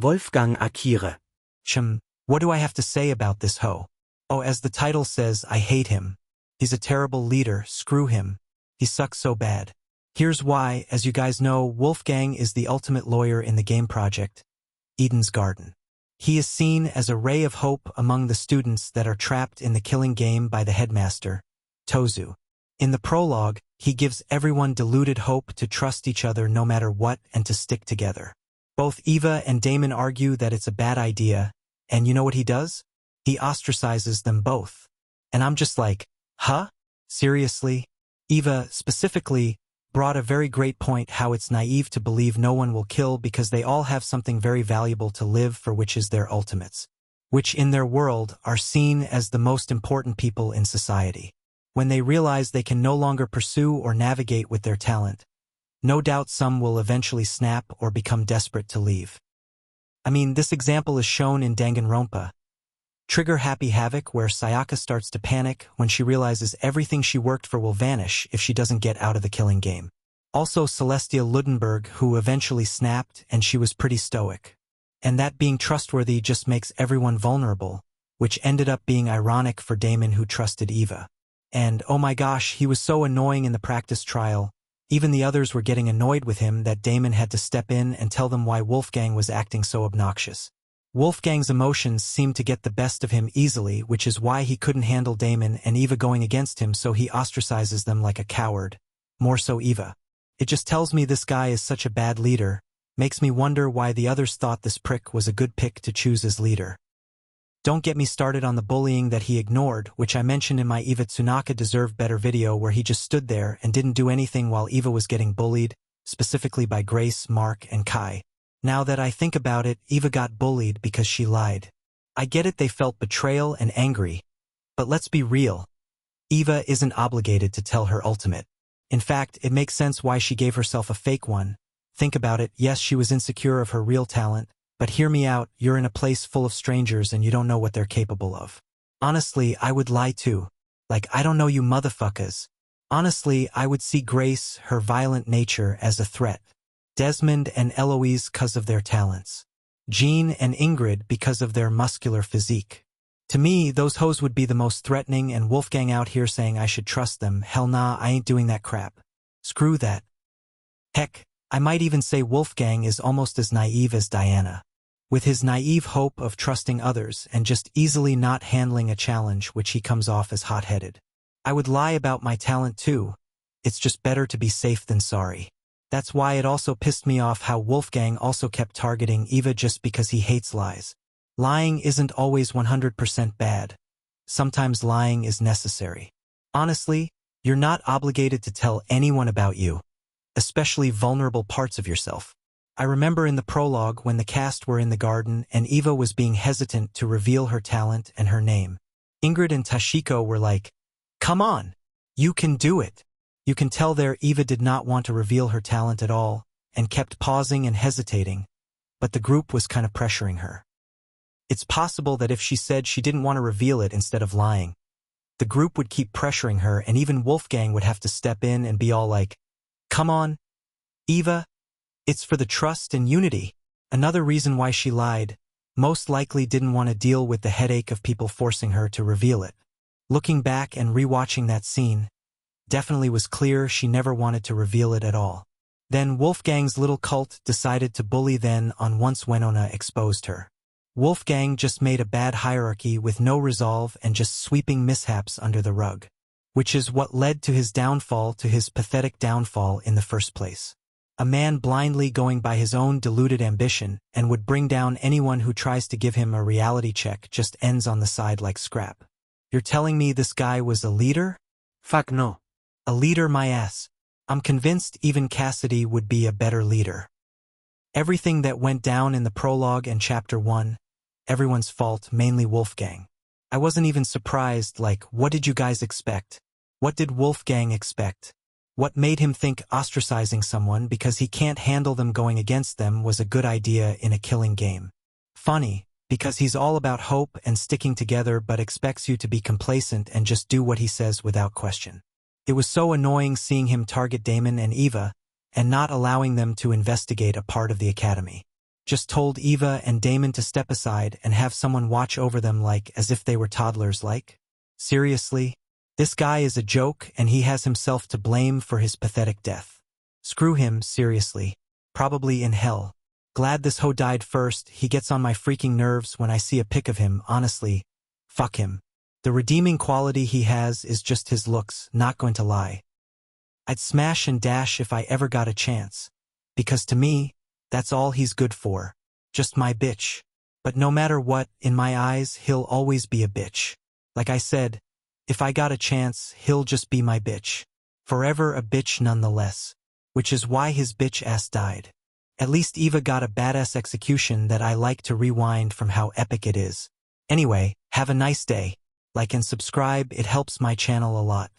Wolfgang Akire. What do I have to say about this hoe? Oh, as the title says, I hate him. He's a terrible leader, screw him. He sucks so bad. Here's why. As you guys know, Wolfgang is the ultimate lawyer in the game project, Eden's Garden. He is seen as a ray of hope among the students that are trapped in the killing game by the headmaster, Tozu. In the prologue, he gives everyone deluded hope to trust each other no matter what and to stick together. Both Eva and Damon argue that it's a bad idea, and you know what he does? He ostracizes them both. And I'm just like, huh? Seriously? Eva, specifically, brought a very great point how it's naive to believe no one will kill because they all have something very valuable to live for, which is their ultimates, which in their world are seen as the most important people in society. When they realize they can no longer pursue or navigate with their talent, no doubt some will eventually snap or become desperate to leave. I mean, this example is shown in Danganronpa. Trigger Happy Havoc, where Sayaka starts to panic when she realizes everything she worked for will vanish if she doesn't get out of the killing game. Also Celestia Ludenberg, who eventually snapped, and she was pretty stoic. And that being trustworthy just makes everyone vulnerable, which ended up being ironic for Damon, who trusted Eva. And oh my gosh, he was so annoying in the practice trial. Even the others were getting annoyed with him that Damon had to step in and tell them why Wolfgang was acting so obnoxious. Wolfgang's emotions seemed to get the best of him easily, which is why he couldn't handle Damon and Eva going against him, so he ostracizes them like a coward. More so Eva. It just tells me this guy is such a bad leader, makes me wonder why the others thought this prick was a good pick to choose as leader. Don't get me started on the bullying that he ignored, which I mentioned in my Eva Tsunaka Deserve Better video, where he just stood there and didn't do anything while Eva was getting bullied, specifically by Grace, Mark, and Kai. Now that I think about it, Eva got bullied because she lied. I get it, they felt betrayal and angry. But let's be real. Eva isn't obligated to tell her ultimate. In fact, it makes sense why she gave herself a fake one. Think about it, yes, she was insecure of her real talent, but hear me out, you're in a place full of strangers and you don't know what they're capable of. Honestly, I would lie too. Like, I don't know you motherfuckers. Honestly, I would see Grace, her violent nature, as a threat. Desmond and Eloise because of their talents. Jean and Ingrid because of their muscular physique. To me, those hoes would be the most threatening, and Wolfgang out here saying I should trust them. Hell nah, I ain't doing that crap. Screw that. Heck, I might even say Wolfgang is almost as naive as Diana. With his naive hope of trusting others and just easily not handling a challenge, which he comes off as hot-headed. I would lie about my talent too. It's just better to be safe than sorry. That's why it also pissed me off how Wolfgang also kept targeting Eva just because he hates lies. Lying isn't always 100% bad. Sometimes lying is necessary. Honestly, you're not obligated to tell anyone about you, especially vulnerable parts of yourself. I remember in the prologue when the cast were in the garden and Eva was being hesitant to reveal her talent and her name. Ingrid and Tashiko were like, "Come on, you can do it." You can tell there Eva did not want to reveal her talent at all, and kept pausing and hesitating, but the group was kind of pressuring her. It's possible that if she said she didn't want to reveal it instead of lying, the group would keep pressuring her, and even Wolfgang would have to step in and be all like, "Come on, Eva, it's for the trust and unity." Another reason why she lied, most likely didn't want to deal with the headache of people forcing her to reveal it. Looking back and rewatching that scene, definitely was clear she never wanted to reveal it at all. Then Wolfgang's little cult decided to bully then on once Winona exposed her. Wolfgang just made a bad hierarchy with no resolve and just sweeping mishaps under the rug, which is what led to his downfall, to his pathetic downfall in the first place. A man blindly going by his own deluded ambition and would bring down anyone who tries to give him a reality check just ends on the side like scrap. You're telling me this guy was a leader? Fuck no. A leader my ass. I'm convinced even Cassidy would be a better leader. Everything that went down in the prologue and chapter 1, everyone's fault, mainly Wolfgang. I wasn't even surprised, like, what did you guys expect? What did Wolfgang expect? What made him think ostracizing someone because he can't handle them going against them was a good idea in a killing game? Funny, because he's all about hope and sticking together but expects you to be complacent and just do what he says without question. It was so annoying seeing him target Damon and Eva, and not allowing them to investigate a part of the academy. Just told Eva and Damon to step aside and have someone watch over them like as if they were toddlers like. Seriously? This guy is a joke and he has himself to blame for his pathetic death. Screw him, seriously. Probably in hell. Glad this hoe died first. He gets on my freaking nerves when I see a pic of him, honestly. Fuck him. The redeeming quality he has is just his looks, not going to lie. I'd smash and dash if I ever got a chance. Because to me, that's all he's good for. Just my bitch. But no matter what, in my eyes, he'll always be a bitch. Like I said, if I got a chance, he'll just be my bitch. Forever a bitch nonetheless. Which is why his bitch ass died. At least Eva got a badass execution that I like to rewind from how epic it is. Anyway, have a nice day. Like and subscribe, it helps my channel a lot.